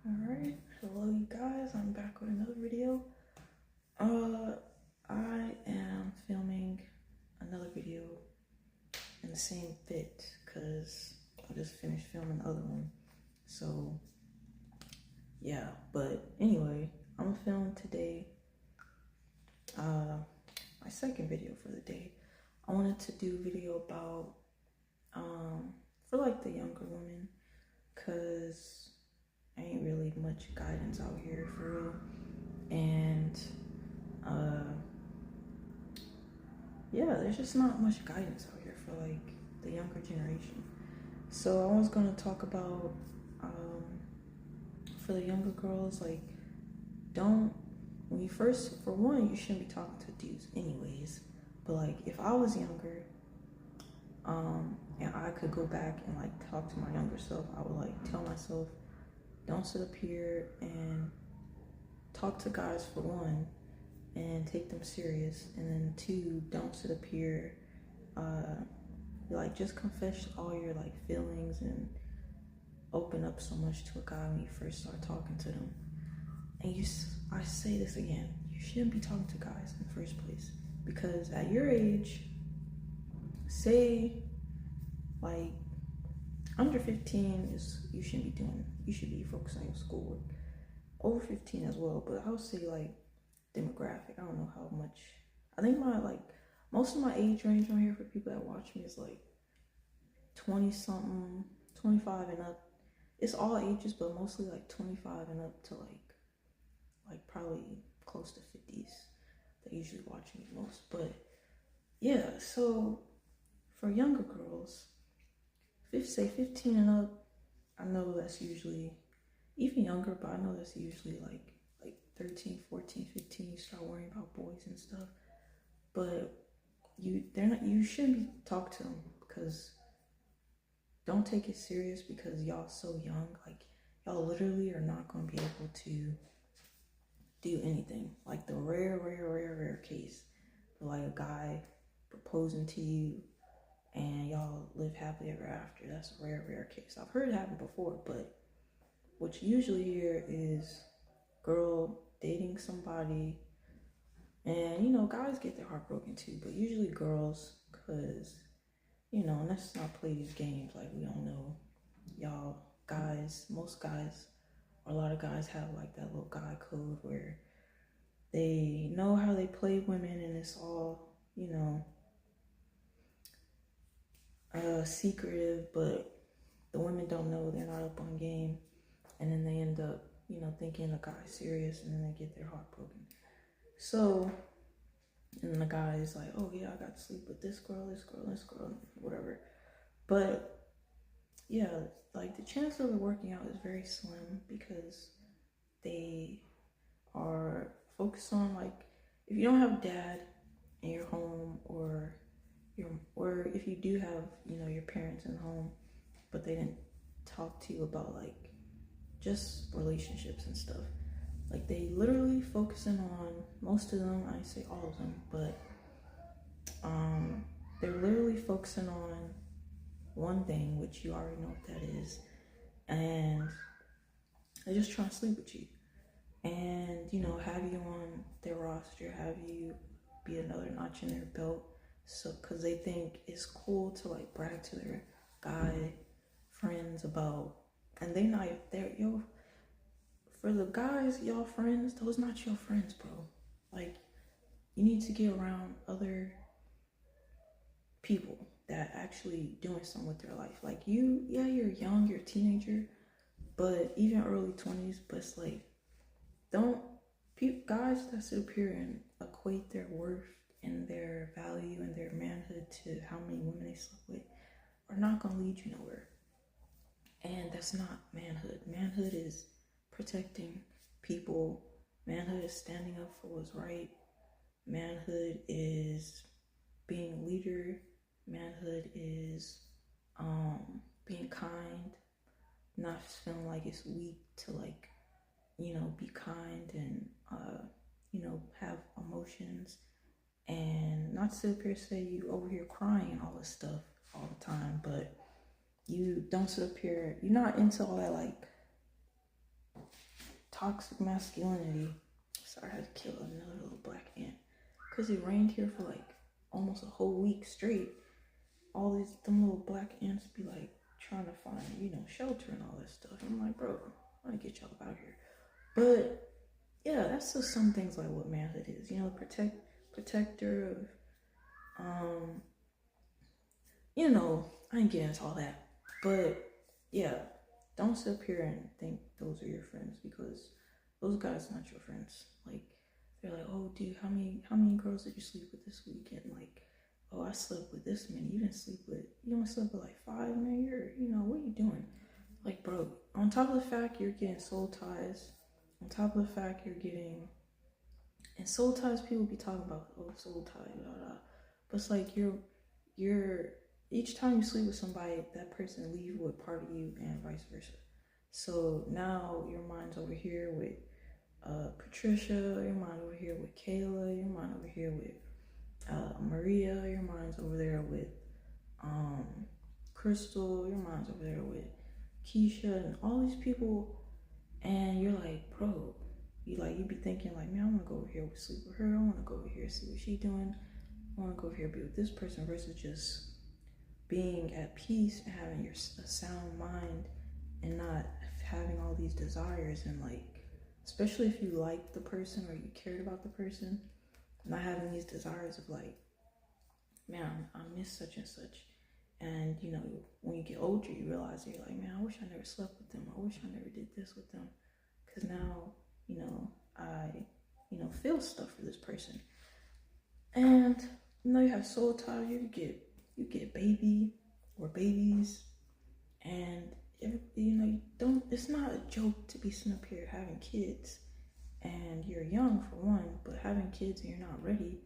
Alright, hello you guys, I'm back with another video. I am filming another video in the same fit because I just finished filming the other one. So yeah, but anyway, I'm gonna film today my second video for the day. I wanted to do a video about for like the younger women, cause ain't really much guidance out here for real. And yeah, there's just not much guidance out here for like the younger generation. So I was gonna talk about for the younger girls, like, don't, when you first, for one, you shouldn't be talking to dudes anyways. But like, if I was younger, and I could go back and like talk to my younger self, I would like tell myself, don't sit up here and talk to guys for one and take them serious, and then two, don't sit up here like just confess all your like feelings and open up so much to a guy when you first start talking to them. And I say this again, you shouldn't be talking to guys in the first place, because at your age, say like under 15 is, you shouldn't be doing, you should be focusing on your schoolwork. Over 15 as well, but I would say like demographic, I don't know how much, I think my like most of my age range on here for people that watch me is like 20 something, 25 and up. It's all ages, but mostly like 25 and up to like probably close to 50s. They usually watch me most. But yeah, so for younger girls, say 15 and up, I know that's usually even younger, but I know that's usually like 13, 14, 15, you start worrying about boys and stuff. But you shouldn't be talking to them, because don't take it serious, because y'all so young. Like, y'all literally are not going to be able to do anything. Like the rare case for like a guy proposing to you and y'all live happily ever after. That's a rare case. I've heard it happen before, but what you usually hear is girl dating somebody, and you know, guys get their heart broken too, but usually girls, because you know, and let's not play these games like we don't know. Y'all guys, most guys, or a lot of guys have like that little guy code where they know how they play women, and it's all, you know, secretive, but the women don't know, they're not up on game, and then they end up, you know, thinking the guy's serious, and then they get their heart broken. So, and then the guy is like, oh yeah, I got to sleep with this girl, whatever. But yeah, like the chance of it working out is very slim, because they are focused on, like, if you don't have dad in your home, or if you do have, you know, your parents in home, but they didn't talk to you about like just relationships and stuff, like they literally focusing on, most of them, I say all of them, but they're literally focusing on one thing, which you already know what that is, and they're just trying to sleep with you, and you know, have you on their roster, have you be another notch in their belt. So because they think it's cool to like brag to their guy friends about, and they're yo, for the guys, y'all friends, those not your friends, bro. Like, you need to get around other people that actually doing something with their life. Like you, yeah, you're young, you're a teenager, but even early 20s, but it's like, don't, guys that sit up here and equate their worth and their value and their manhood to how many women they slept with are not going to lead you nowhere. And that's not manhood. Manhood is protecting people. Manhood is standing up for what's right. Manhood is being a leader. Manhood is being kind, not just feeling like it's weak to, like, you know, be kind and you know, have emotions, and not sit up here and say you over here crying and all this stuff all the time, but you don't sit up here, you're not into all that like toxic masculinity. Sorry, I had to kill another little black ant because it rained here for like almost a whole week straight. All these them little black ants be like trying to find, shelter and all that stuff. I'm like, bro, I want to get y'all out here. But yeah, that's just some things like what manhood is. Protector of, I ain't getting into all that. But yeah, don't sit up here and think those are your friends, because those guys are not your friends. Like, they're like, oh, dude, how many girls did you sleep with this weekend? Like, oh, I slept with this many. You only slept with like 5, man. What are you doing? Like, bro, on top of the fact you're getting soul ties, on top of the fact you're getting, and soul ties, people be talking about, oh, soul tie, blah, blah. But it's like you're each time you sleep with somebody, that person leave with part of you and vice versa. So now your mind's over here with Patricia, your mind over here with Kayla, your mind over here with Maria, your mind's over there with Crystal, your mind's over there with Keisha, and all these people, and you're like, bro, you be thinking like, man, I want to go over here sleep with her, I want to go over here see what she's doing, I want to go over here be with this person, versus just being at peace and having a sound mind and not having all these desires, and like, especially if you like the person or you cared about the person, not having these desires of like, man, I miss such and such. And when you get older, you realize you're like, man, I wish I never slept with them. I wish I never did this with them, because now I feel stuff for this person. And you have soul ties. You get baby or babies, and you don't. It's not a joke to be sitting up here having kids, and you're young for one, but having kids and you're not ready.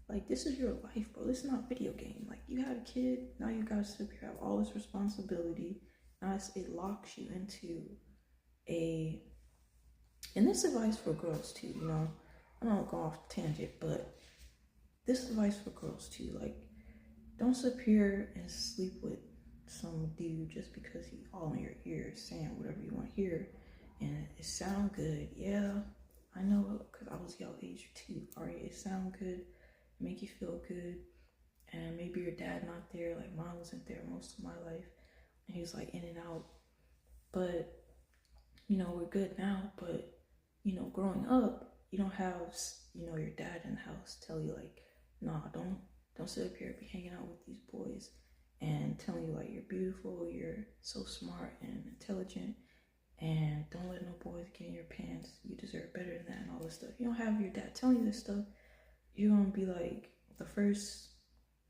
Like, this is your life, bro. This is not a video game. Like, you have a kid, now you gotta sit here, have all this responsibility. Now it locks you into and this advice for girls too, I don't go off tangent, but this advice for girls too. Like, don't sit here and sleep with some dude just because he's all in your ear saying whatever you want to hear, and it sound good. Yeah, I know, because I was y'all age too. All right, it sound good, make you feel good, and maybe your dad not there, like mine wasn't there most of my life, and he was like in and out, but we're good now. But growing up, you don't have your dad in the house tell you like, nah, don't sit up here, be hanging out with these boys and telling you like you're beautiful, you're so smart and intelligent, and don't let no boys get in your pants, you deserve better than that, and all this stuff. You don't have your dad telling you this stuff. You're gonna be like, the first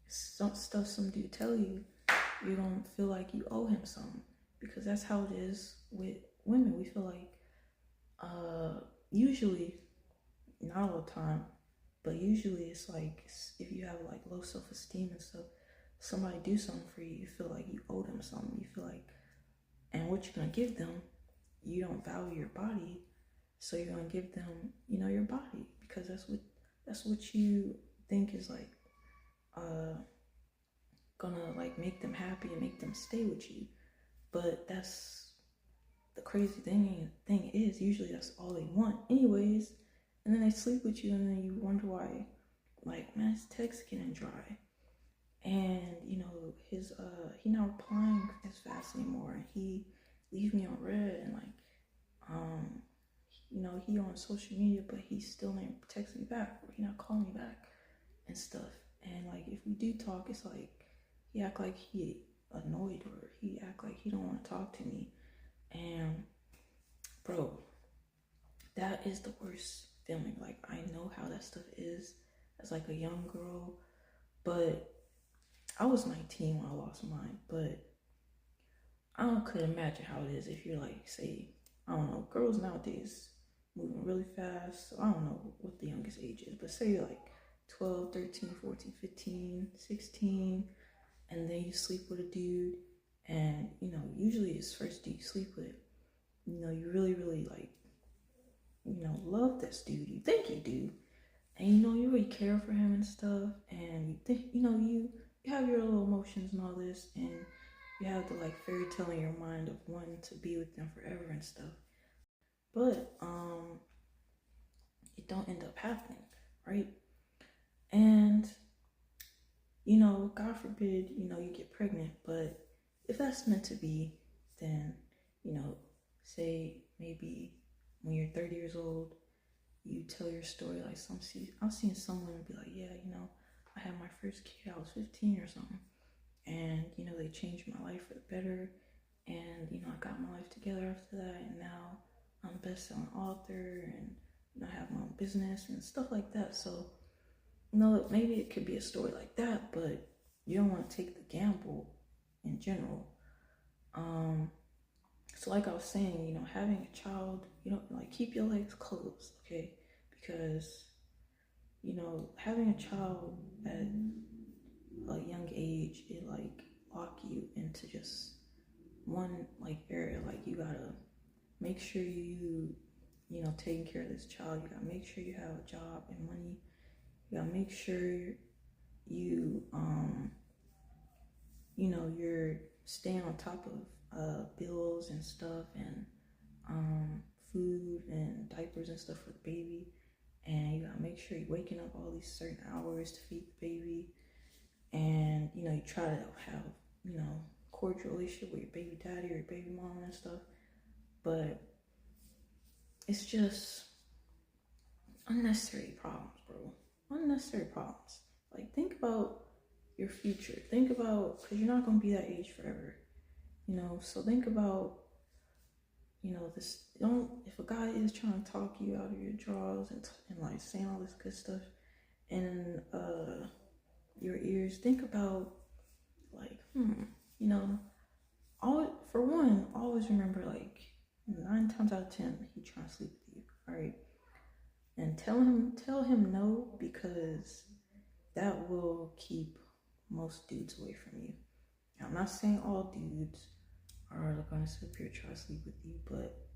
stuff some dude tell you, you're gonna feel like you owe him something, because that's how it is with women. We feel like usually, not all the time, but usually it's like, if you have like low self-esteem and stuff, somebody do something for you, you feel like you owe them something. You feel like, and what you're gonna give them, you don't value your body, so you're gonna give them your body, because that's what you think is like gonna like make them happy and make them stay with you. But that's the crazy thing is, usually that's all they want anyways, and then they sleep with you, and then you wonder why, like, man, his text getting dry, and his he not replying as fast anymore, and he leaves me on red, and like he on social media, but he still ain't text me back, or he not calling me back and stuff. And like, if we do talk, it's like he act like he annoyed, or he act like he don't want to talk to me. And bro, that is the worst feeling. Like, I know how that stuff is as like a young girl, but I was 19 when I lost mine. But I could imagine how it is if you're like, say, I don't know, girls nowadays moving really fast, so I don't know what the youngest age is, but say you're like 12, 13, 14, 15, 16, and then you sleep with a dude, and usually it's first dude you sleep with, you really, really like, love this dude, you think you do, and you really care for him and stuff, and you think, you have your little emotions and all this, and you have the like fairy tale in your mind of wanting to be with them forever and stuff. but it don't end up happening, right? And God forbid, you get pregnant, but if that's meant to be, then, say maybe when you're 30 years old, you tell your story like I've seen someone be like, yeah, I had my first kid, I was 15 or something, and they changed my life for the better, and I got my life together after that, and now I'm a best-selling author, and I have my own business and stuff like that. So maybe it could be a story like that, but you don't want to take the gamble in general. So like I was saying, having a child, keep your legs closed, okay? Because, having a child at a young age, it lock you into just one area. You gotta make sure taking care of this child. You gotta make sure you have a job and money. You gotta make sure you you're staying on top of bills and stuff, and food and diapers and stuff for the baby. And you gotta make sure you're waking up all these certain hours to feed the baby. And you try to have cordial relationship with your baby daddy or your baby mama and stuff. But it's just unnecessary problems, bro. Unnecessary problems. Think about your future. Think about, because you're not going to be that age forever, so think about, this. If a guy is trying to talk you out of your drawers and saying all this good stuff in your ears, think about always remember 9 times out of 10 he trying to sleep with you, all right? And tell him no, because that will keep most dudes away from you. Now, I'm not saying all dudes are going to sit up here and try to sleep with you, but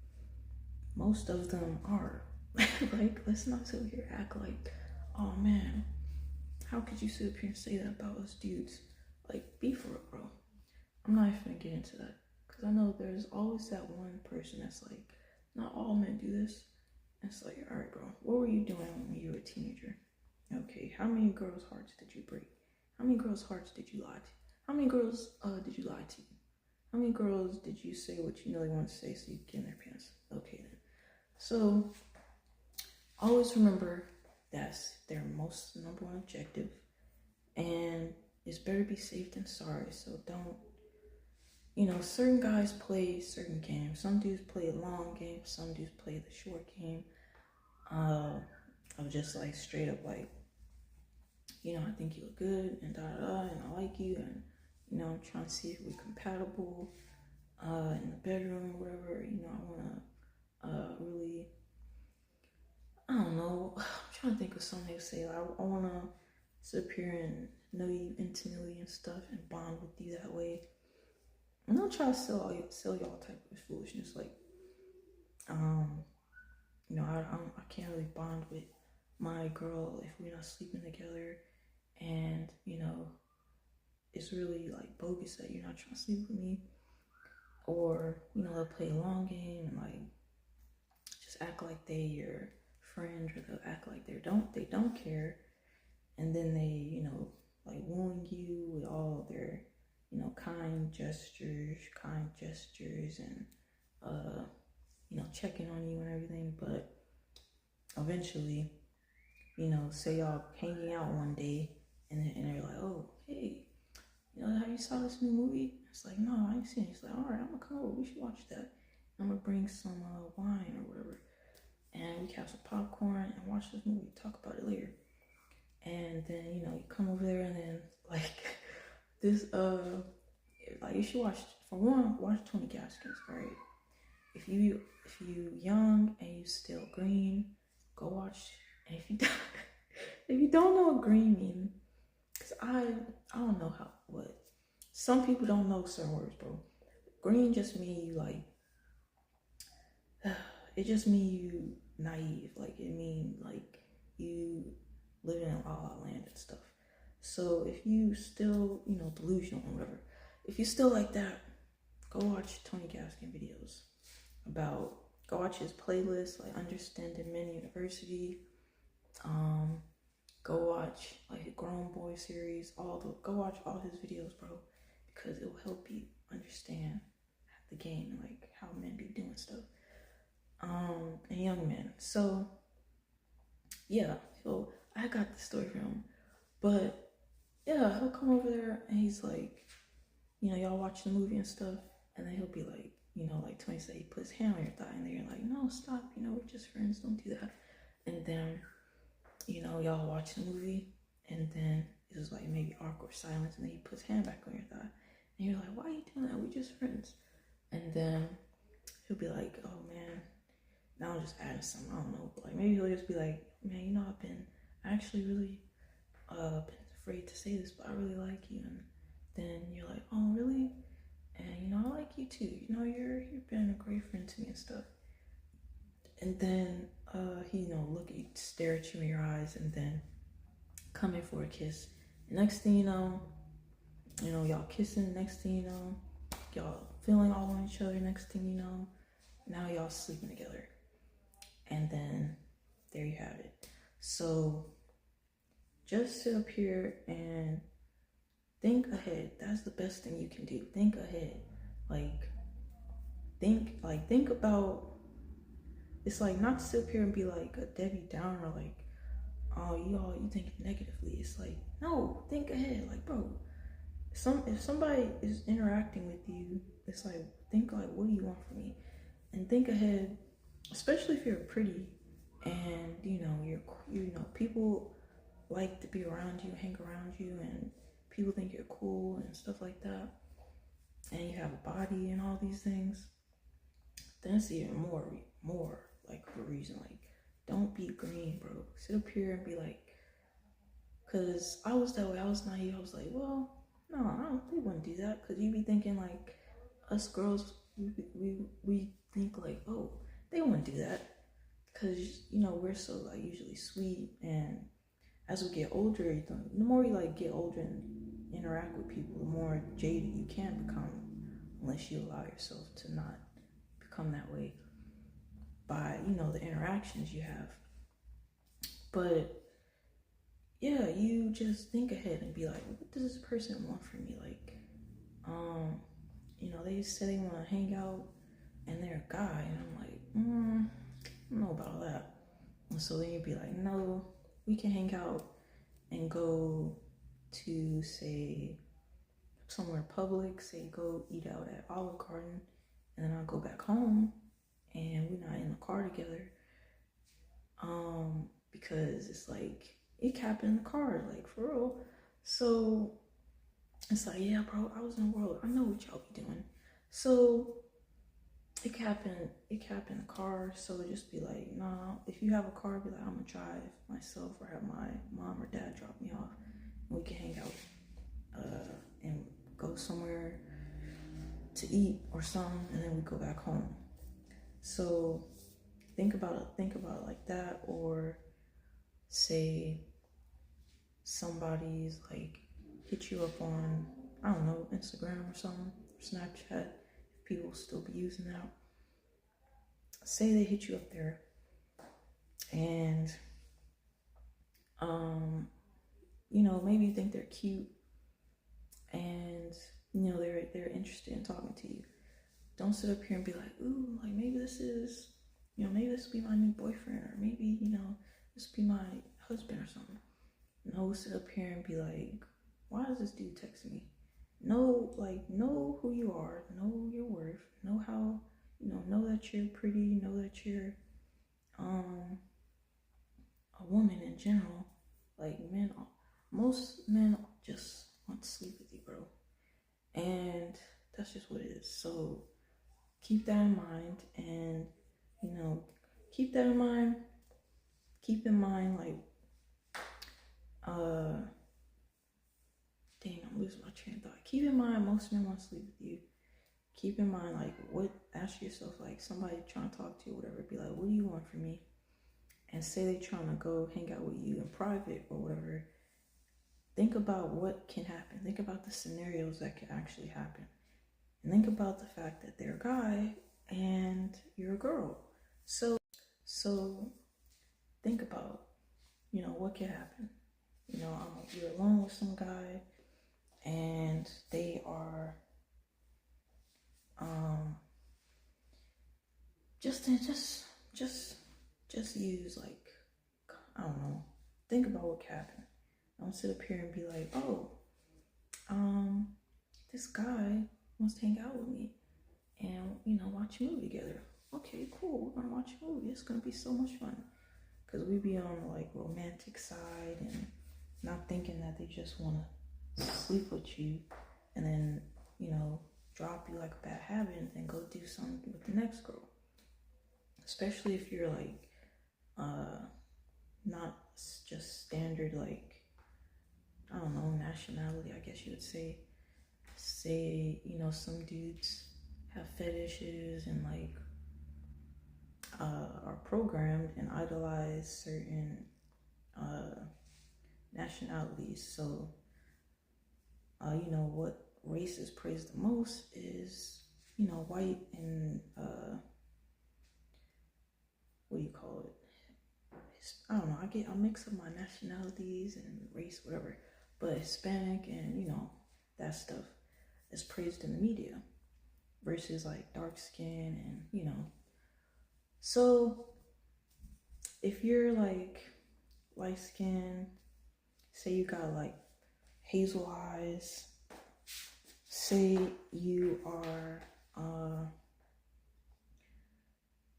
most of them are. Let's not sit here and act like, oh man, how could you sit up here and say that about us dudes? Be for it, bro. I'm not even gonna get into that, because I know there's always that one person that's not all men do this. It's all right, bro, what were you doing when you were a teenager? Okay, how many girls' hearts did you break? How many girls' hearts did you lie to? How many girls did you lie to? How many girls did you say what you really want to say so you get in their pants? Okay, then. So, always remember that's their most number one objective. And it's better be safe than sorry. So don't, certain guys play certain games. Some dudes play a long game. Some dudes play the short game. Of just straight up I think you look good and and I like you, and I'm trying to see if we're compatible in the bedroom or whatever. I want to really, I don't know, I'm trying to think of something to say. I want to sit up here and know you intimately and stuff and bond with you that way. And don't try to sell y'all type of foolishness. I can't really bond with my girl if we're not sleeping together, and it's really bogus that you're not trying to sleep with me. Or they'll play a long game and just act like they your friend, or they'll act like they don't care, and then they wooing you with all their kind gestures and checking on you and everything. But eventually, say y'all hanging out one day, and they're like, oh, hey, have you saw this new movie? It's no, I ain't seen it. It's all right, I'm gonna come over, we should watch that. I'm gonna bring some wine or whatever, and we can have some popcorn and watch this movie, talk about it later. And then you come over there, and then this you should watch Tony Gaskins, all right? If you young and you still green, go watch. And if you don't know what green means, because I don't know what some people don't know certain words, bro. Green just mean you it just mean you naive. It mean you living in la la land and stuff. So if you still delusional or whatever, if you still like that, go watch Tony Gaskin videos about Go watch his playlist, like Understanding Men University. Go watch like Grown Boy series. Go watch all his videos, bro, because it will help you understand the game and like how men be doing stuff. And young men. So yeah, so I got the story from him, but yeah, he'll come over there and he's like, y'all watch the movie and stuff, and then he'll be like, like Tony said, he puts his hand on your thigh, and then you're like, no, stop, we're just friends, don't do that. And then, y'all watch the movie, and then it was like maybe awkward silence, and then he puts his hand back on your thigh, and you're like, why are you doing that? We're just friends. And then he'll be like, oh man, now I'm just adding something, I don't know, but like maybe he'll just be like, man, I've been actually really been afraid to say this, but I really like you. And then you're like, oh really? And I like you too. You've been a great friend to me and stuff. And then he stare at you in your eyes, and then come in for a kiss. And next thing you know, y'all kissing. Next thing you know, y'all feeling all on each other. Next thing you know, now y'all sleeping together. And then there you have it. So just sit up here and think ahead. That's the best thing you can do. Think ahead. Think about, it's like not to sit up here and be like a Debbie Downer, like, oh, you think negatively. It's like, no, think ahead. Like, bro, if somebody is interacting with you, it's like, think like, what do you want from me? And think ahead, especially if you're pretty and people like to be around you, hang around you, and people think you're cool and stuff like that, and you have a body and all these things, then it's even more like a reason. Like, don't be green, bro. Sit up here and be like, because I was that way. I was naive. I was like, well, no, they wouldn't do that, because you be thinking like us girls, we think like, oh, they wouldn't do that, because we're so like usually sweet. And as we get older, the more you like get older and interact with people, the more jaded you can become, unless you allow yourself to not become that way by the interactions you have. But yeah, you just think ahead and be like, what does this person want from me? Like, they say they want to hang out and they're a guy, and I'm like, I don't know about all that. And so then you'd be like, no, we can hang out and go to, say, somewhere public, say go eat out at Olive Garden, and then I'll go back home and we're not in the car together, because it's like it happened in the car, like for real. So it's like, yeah, bro, I was in the world, I know what y'all be doing. So it happened in the car. So just be like, nah, if you have a car, be like, I'm gonna drive myself, or have my mom or dad drop me off, and we can hang out and go somewhere to eat or something, and then we go back home. So think about it like that. Or say somebody's like hit you up on, I don't know, Instagram or something, or Snapchat, if people still be using that. Say they hit you up there, and maybe you think they're cute, and they're interested in talking to you. Don't sit up here and be like, ooh, like maybe this will be my new boyfriend, or maybe this will be my husband or something. No, sit up here and be like, why is this dude texting me? Know who you are, know your worth, know how, know that you're pretty, know that you're a woman in general. Like, most men just want to sleep with you, bro. And that's just what it is. So keep that in mind, and keep that in mind. Keep in mind, like, dang, I'm losing my train of thought. Keep in mind, most men want to sleep with you. Keep in mind, like, ask yourself, like, somebody trying to talk to you or whatever, be like, what do you want from me? And say they trying to go hang out with you in private or whatever. Think about what can happen. Think about the scenarios that can actually happen. And think about the fact that they're a guy and you're a girl. So, so think about, what could happen. You're alone with some guy, and they are, just use like, I don't know. Think about what could happen. Don't sit up here and be like, oh, this guy wants to hang out with me, and watch a movie together. Okay, cool. We're gonna watch a movie. It's gonna be so much fun. Cause we be on the like romantic side and not thinking that they just wanna sleep with you, and then drop you like a bad habit and then go do something with the next girl. Especially if you're like not just standard, like, I don't know, nationality, I guess you would say. Some dudes have fetishes and like are programmed and idolize certain nationalities. So what race is praised the most is white and what do you call it? I don't know. I mix up my nationalities and race, whatever. But Hispanic and that stuff is praised in the media versus like dark skin and So if you're like light skin, say you got like hazel eyes, say you are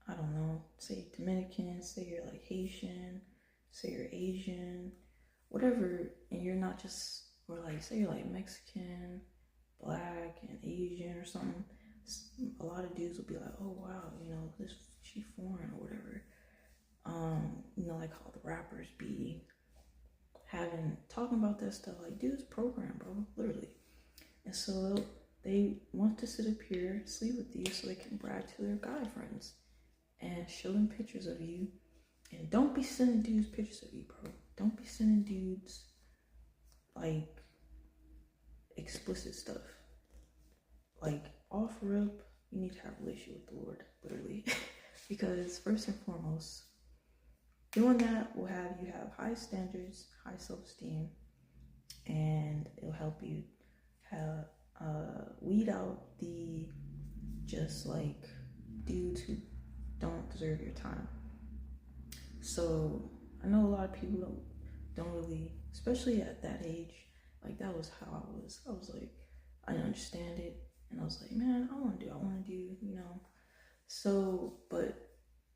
I don't know, say Dominican, say you're like Haitian, say you're Asian, whatever, and you're not just, or like, say you're like Mexican, Black, and Asian or something, a lot of dudes will be like, oh wow, she foreign or whatever. Like how the rappers be talking about that stuff, like, dudes program, bro, literally. And so they want to sit up here, sleep with you so they can brag to their guy friends and show them pictures of you. And don't be sending dudes pictures of you, bro. Don't be sending dudes like explicit stuff. Like, off rip, you need to have a relationship with the Lord, literally. Because first and foremost, doing that will have you have high standards, high self-esteem, and it'll help you have weed out the just like dudes who don't deserve your time. So I know a lot of people don't really, especially at that age, like that was how I was. I was like, I didn't understand it, and I was like, man, I want to do, So, but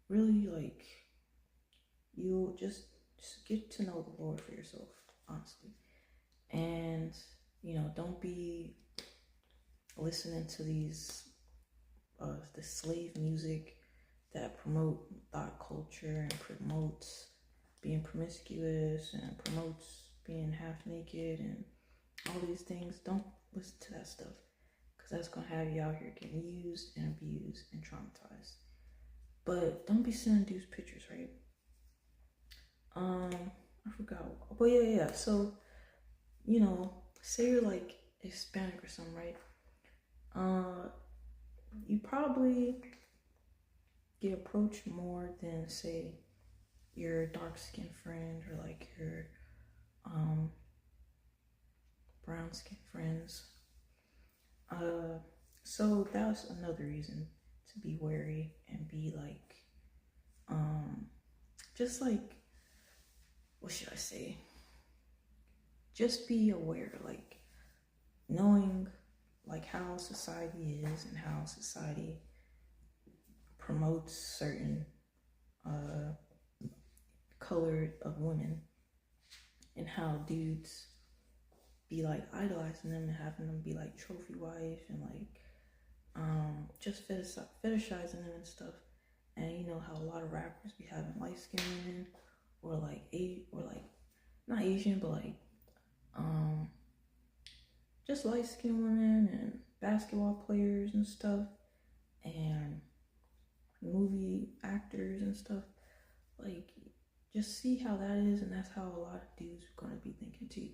really, like, you'll just get to know the Lord for yourself, honestly, and don't be listening to these the slave music that promote thought culture and promotes being promiscuous and promotes being half naked and all these things. Don't listen to that stuff, because that's gonna have you out here getting used and abused and traumatized. But don't be sending dudes pictures, right? I forgot. But yeah. So, say you're like Hispanic or something, right? You probably get approached more than, say, your dark skinned friend or like your brown skinned friends. So that's another reason to be wary and be like, just like, what should I say? Just be aware, like knowing like how society is and how society promotes certain color of women, and how dudes be like idolizing them and having them be like trophy wife and like just fetishizing them and stuff. And how a lot of rappers be having light skinned women or like not Asian, but like just light skinned women and basketball players and stuff and movie actors and stuff. Like, just see how that is, and that's how a lot of dudes are gonna be thinking too.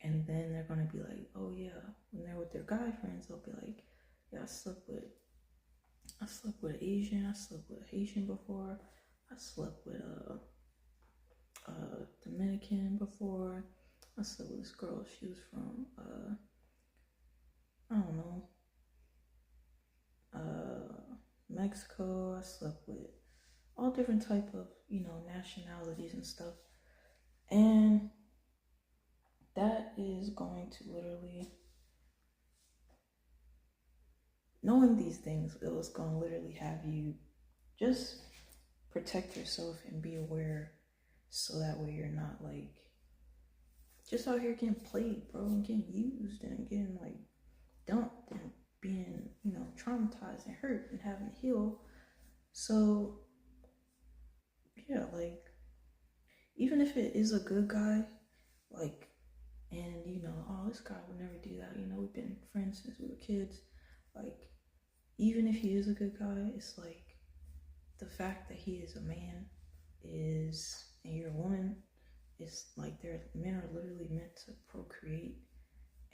And then they're gonna be like, oh yeah, when they're with their guy friends, they'll be like, yeah, I slept with I slept with Asian. I slept with Haitian before. I slept with Dominican before. I slept with this girl. She was from I don't know, Mexico. I slept with all different type of nationalities and stuff, and that is going to literally, knowing these things, it was going to literally have you just protect yourself and be aware, so that way you're not like just out here getting played, bro, and getting used and getting like dumped and being traumatized and hurt and having to heal. So yeah, like even if it is a good guy, like, and oh, this guy would never do that, we've been friends since we were kids, like, even if he is a good guy, it's like the fact that he is a man and you're a woman, it's like men are literally meant to procreate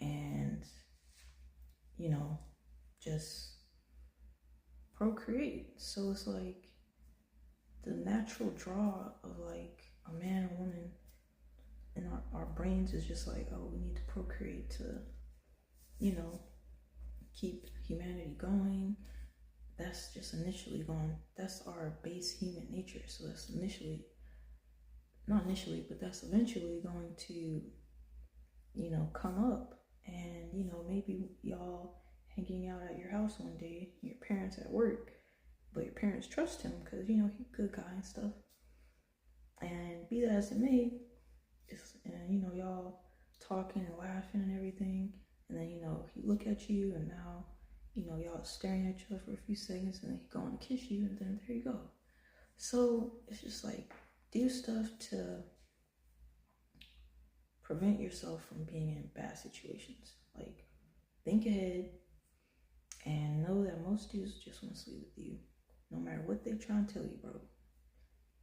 and just procreate. So it's like the natural draw of like a man and woman in our brains is just like, oh, we need to procreate to keep humanity going. That's just initially that's our base human nature. So that's not initially, but that's eventually going to come up. And maybe y'all hanging out at your house one day, your parents at work, but your parents trust him because he's a good guy and stuff. And be that as it may, and y'all talking and laughing and everything, and then he look at you, and now y'all staring at each other for a few seconds, and then he going to kiss you, and then there you go. So it's just like, do stuff to prevent yourself from being in bad situations. Like, think ahead and know that most dudes just want to sleep with you, no matter what they try and tell you, bro.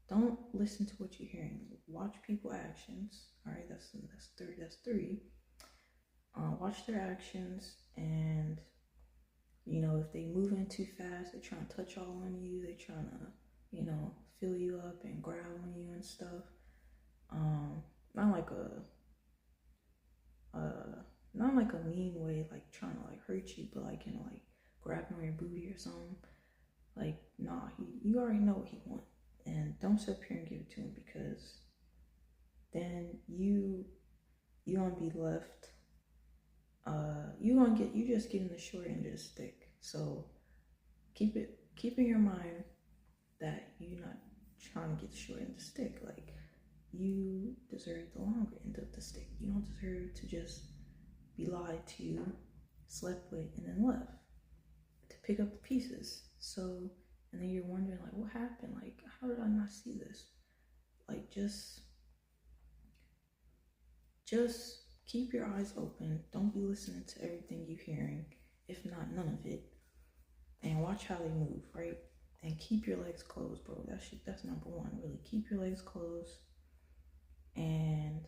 Don't listen to what you're hearing. Watch people's actions. All right, that's three. Watch their actions, and if they move in too fast, they're trying to touch all on you. They're trying to fill you up and grab on you and stuff. Not like a mean way, like trying to like hurt you, but like like grabbing on your booty or something. Like, nah, you already know what he wants. And don't sit up here and give it to him, because then you gonna be left. You just getting the short end of the stick. So keep in your mind that you're not trying to get the short end of the stick. Like, you deserve the longer end of the stick. You don't deserve to just be lied to, slept with, and then left to pick up the pieces. So, and then you're wondering, like, what happened? Like, how did I not see this? Like, just keep your eyes open. Don't be listening to everything you're hearing, if not none of it. And watch how they move, right? And keep your legs closed, bro. That's number one, really. Keep your legs closed. And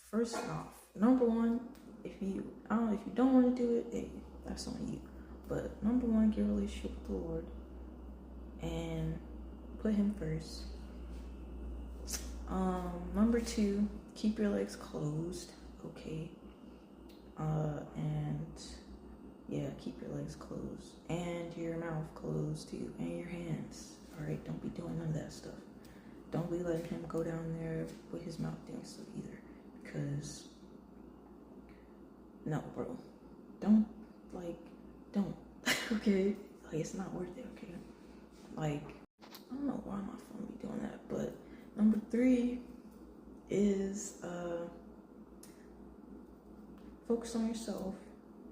first off, number one, if you don't want to do it, hey, that's on you. But number one, get a relationship with the Lord and put him first. Number two, keep your legs closed, okay? And yeah, keep your legs closed and your mouth closed too, and your hands. All right, don't be doing none of that stuff. Don't be letting him go down there with his mouth doing stuff either, because no, bro, don't okay? Like, it's not worth it, okay? Like, I don't know why my phone be doing that, but number three is focus on yourself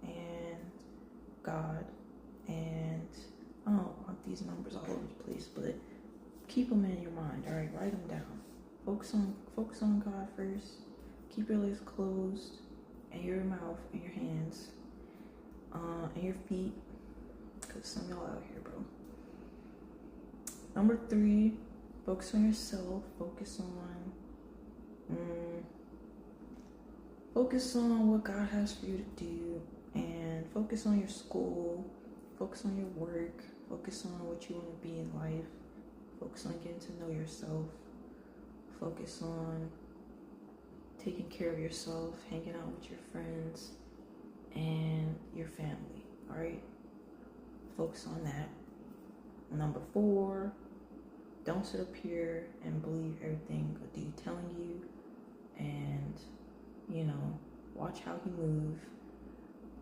and God, and I don't want these numbers all over the place, but keep them in your mind. All right, write them down. Focus on God first. Keep your legs closed, and your mouth and your hands, and your feet, because some of y'all out here, bro. Number three, focus on yourself. Focus on what God has for you to do, and focus on your school. Focus on your work. Focus on what you want to be in life. Focus on getting to know yourself. Focus on taking care of yourself, hanging out with your friends and your family. All right? Focus on that. Number 4, don't sit up here and believe everything a dude telling you, and watch how he move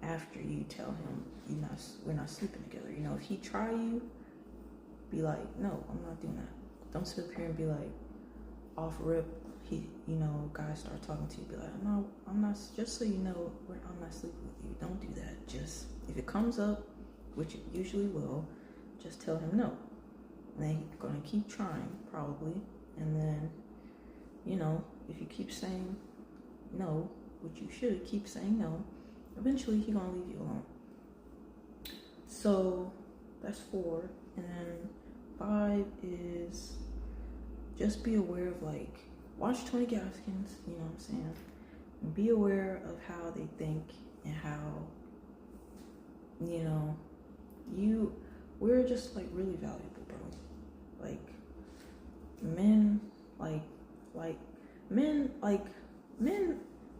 after you tell him we're not sleeping together. If he try you, be like, no, I'm not doing that. Don't sit up here and be like, off rip, guys start talking to you, be like, I'm not, just so you know, I'm not sleeping with you. Don't do that. Just, if it comes up, which it usually will, just tell him no. And then he's gonna keep trying, probably. And then, if you keep saying no, which you should keep saying no, eventually he's gonna leave you alone. So that's 4. And then 5 is just be aware of, watch Tony Gaskins, you know what I'm saying? And be aware of how they think and how, we're just, really valuable, bro. Men,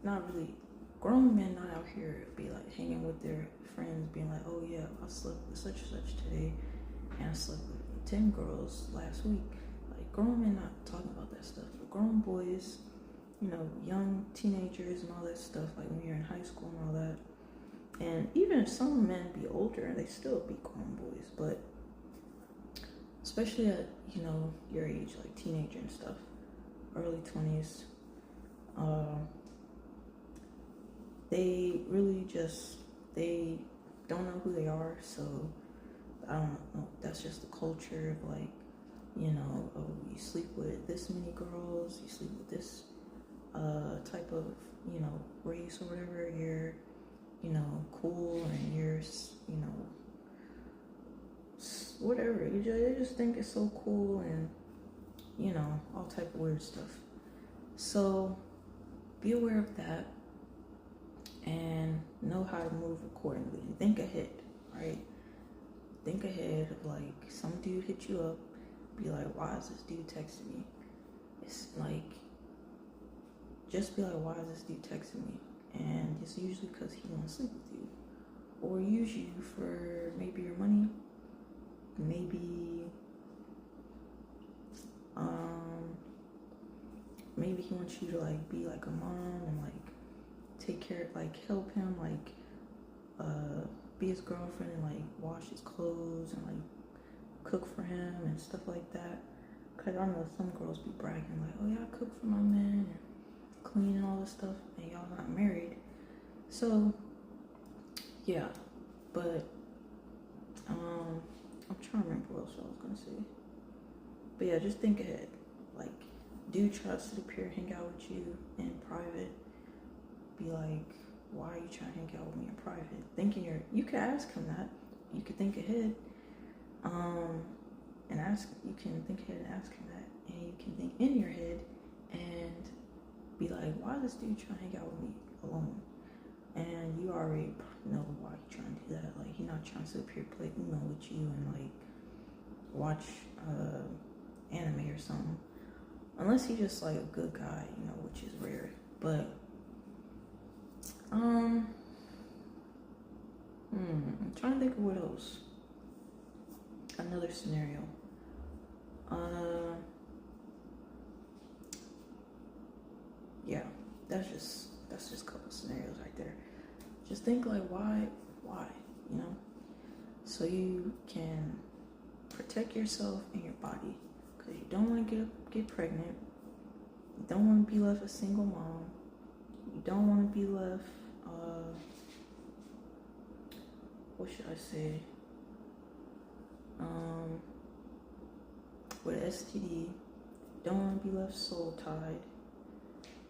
not really, grown men not out here be, hanging with their friends, being like, oh, yeah, I slept with such and such today, and I slept with 10 girls last week. Grown men not talking about that stuff. But grown boys, young teenagers and all that stuff, when you're in high school and all that. And even if some men be older and they still be grown boys, but especially at, your age, teenager and stuff, early 20s, they really they don't know who they are. So I don't know, that's just the culture of oh, you sleep with this many girls, you sleep with this type of, race or whatever, you're, cool, and you're, whatever. They just think it's so cool, and, all type of weird stuff. So be aware of that and know how to move accordingly. And think ahead, right? Think ahead of, some dude hit you up, be like, why is this dude texting me? It's just be like, why is this dude texting me? And it's usually because he wants to sleep with you, or use you for maybe your money, maybe he wants you to be like a mom and take care, help him, be his girlfriend and wash his clothes and cook for him and stuff like that. Cause I know some girls be bragging oh yeah, I cook for my man and clean and all this stuff, and y'all not married. So yeah, but I'm trying to remember what else I was gonna say. But yeah, just think ahead. Dude tries to sit up here, hang out with you in private, be like, why are you trying to hang out with me in private? You could ask him that. You could think ahead. You can think ahead and ask him that, and you can think in your head and be like, why is this dude trying to hang out with me alone? And you already know why he's trying to do that. He's not trying to sit up here play Uno with you and watch anime or something, unless he's just a good guy, which is rare. But I'm trying to think of what else. Another scenario. Yeah, that's just a couple scenarios right there. Just think why, so you can protect yourself and your body, because you don't want to get pregnant. You don't want to be left a single mom. You don't want to be left, what should I say? With STD, don't want to be left soul tied.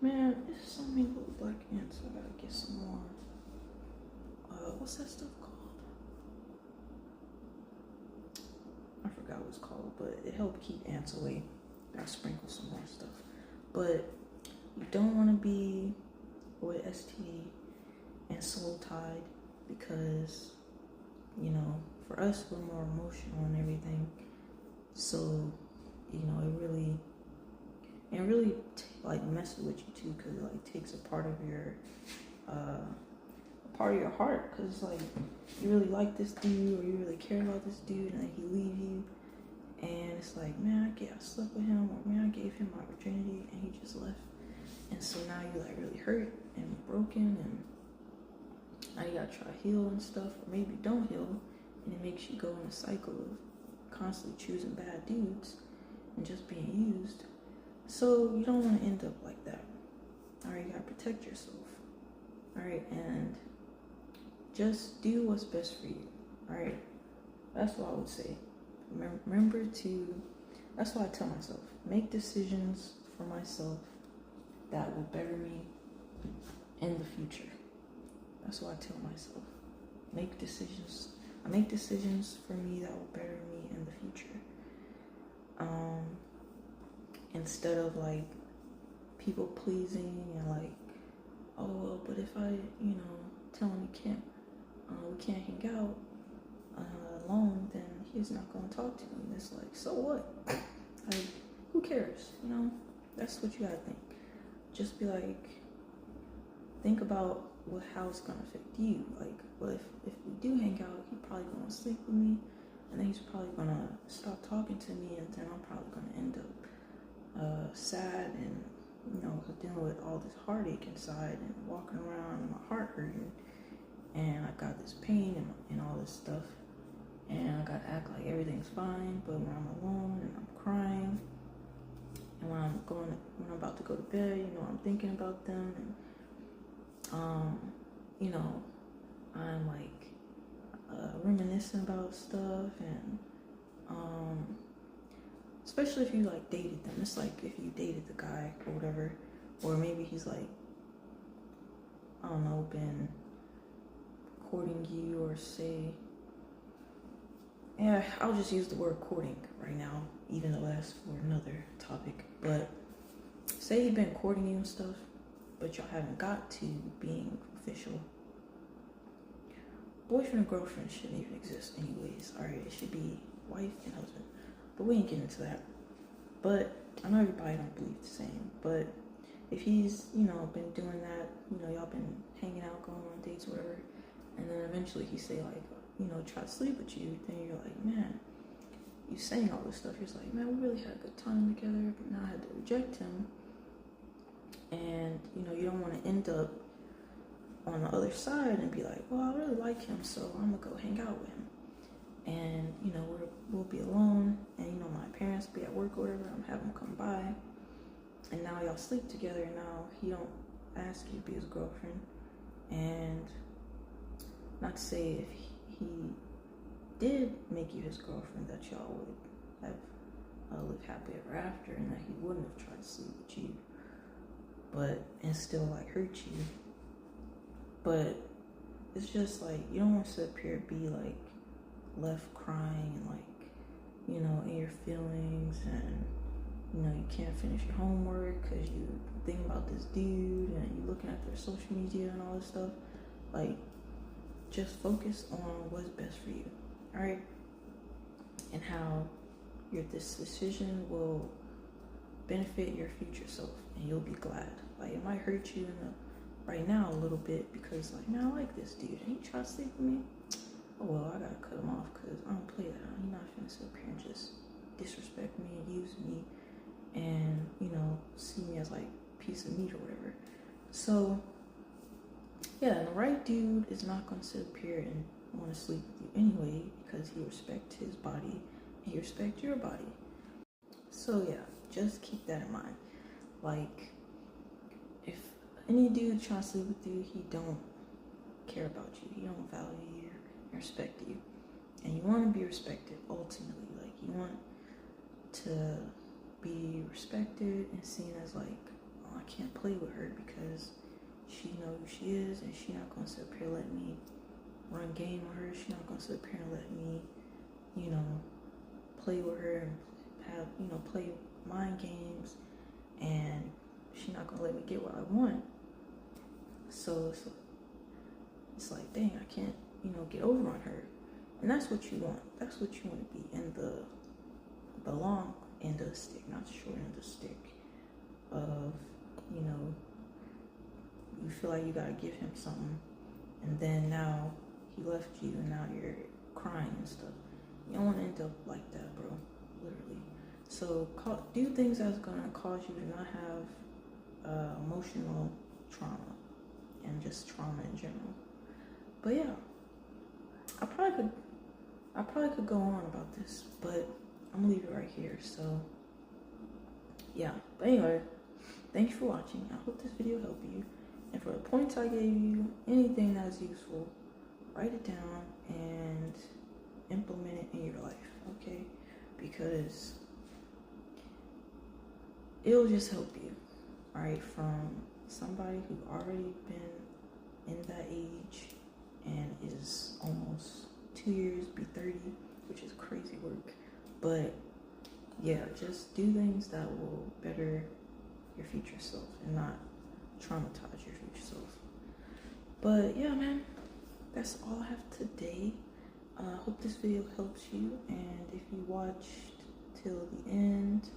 Man, there's so many little black ants. I gotta get some more. What's that stuff called? I forgot what it's called, but it helped keep ants away. I'll sprinkle some more stuff. But you don't want to be with STD and soul tied, because for us, we're more emotional and everything. So, it really like messes with you too, because it like takes a part of your heart, because like you really like this dude or you really care about this dude, and then he leave you, and it's like, man, I slept with him, or man, I gave him my virginity and he just left. And so now you're like really hurt and broken, and now you gotta try to heal and stuff, or maybe don't heal, and it makes you go in a cycle of constantly choosing bad dudes and just being used. So you don't want to end up like that. All right, you gotta protect yourself. All right, and just do what's best for you. All right, that's what I would say. Remember to, that's what I tell myself, make decisions for myself that will better me in the future. That's what I tell myself. Make decisions. I make decisions for me that will better me in the future. Instead of like people pleasing and like, oh well, but if I, tell him we can't hang out alone, then he's not gonna talk to me. And it's like, so what? Like, who cares? That's what you gotta think. Just be like, think about how it's gonna affect you. Like, well, if we do hang out, he's probably gonna sleep with me, and then he's probably gonna stop talking to me, and then I'm probably gonna end up sad and dealing with all this heartache inside and walking around and my heart hurting, and I got this pain and all this stuff, and I gotta act like everything's fine, but when I'm alone and I'm crying, and when I'm about to go to bed, I'm thinking about them, and I'm like reminiscing about stuff, and especially if you like dated them. It's like if you dated the guy or whatever, or maybe he's like, I don't know, been courting you, or say, yeah, I'll just use the word courting right now, even though that's for another topic. But say he's been courting you and stuff, but y'all haven't got to being official. Boyfriend and girlfriend shouldn't even exist anyways. All right, it should be wife and husband. But we ain't getting into that. But I know everybody don't believe the same. But if he's, been doing that, y'all been hanging out, going on dates, whatever, and then eventually he say like, try to sleep with you, then you're like, man, you saying all this stuff. You're like, man, we really had a good time together, but now I had to reject him. And, you don't want to end up on the other side and be like, well, I really like him, so I'm going to go hang out with him. And, we'll be alone, and, my parents will be at work or whatever, I'm having them come by, and now y'all sleep together, and now he don't ask you to be his girlfriend. And not to say if he did make you his girlfriend that y'all would have lived happily ever after, and that he wouldn't have tried to sleep with you, but and still like hurt you. But it's just like, you don't want to sit up here and be like left crying and like, in your feelings, and you can't finish your homework because you think about this dude and you looking at their social media and all this stuff. Like, just focus on what's best for you, all right? And how this decision will benefit your future self, and you'll be glad. Like, it might hurt you right now a little bit, because like, man, I like this dude and he tried to sleep with me. Oh well, I gotta cut him off because I don't play that. He's not finna sit up here and just disrespect me and use me and see me as like piece of meat or whatever. So yeah, and the right dude is not gonna sit up here and want to sleep with you anyway, because he respects his body and you respect your body. So yeah, just keep that in mind. Like, if any dude tries to sleep with you, he don't care about you. He don't value you, respect you. And you want to be respected ultimately. Like, you want to be respected and seen as like, oh, I can't play with her because she knows who she is, and she not gonna sit up here and let me run game with her. She not gonna sit up here and let me, play with her and have, play mind games, and she not gonna let me get what I want. So it's like, dang, I can't, get over on her. And that's what you want. That's what you want to be, in the long end of the stick, not the short end of the stick. Of, you know, you feel like you gotta give him something, and then now he left you, and now you're crying and stuff. You don't want to end up like that, bro. Literally. So do things that's gonna cause you to not have emotional trauma and just trauma in general. But yeah, I probably could go on about this, but I'm gonna leave it right here. So yeah. But anyway, thank you for watching. I hope this video helped you. And for the points I gave you, anything that is useful, write it down and implement it in your life, okay? Because it'll just help you, all right? From somebody who already been in that age and is almost 2 years, be 30, which is crazy work. But yeah, just do things that will better your future self and not traumatize your future self. But yeah, man, that's all I have today. I hope this video helps you, and if you watched till the end,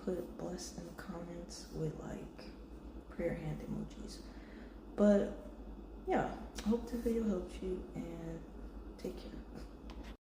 put blessed in the comments with like prayer hand emojis. But yeah, I hope this video helps you, and take care.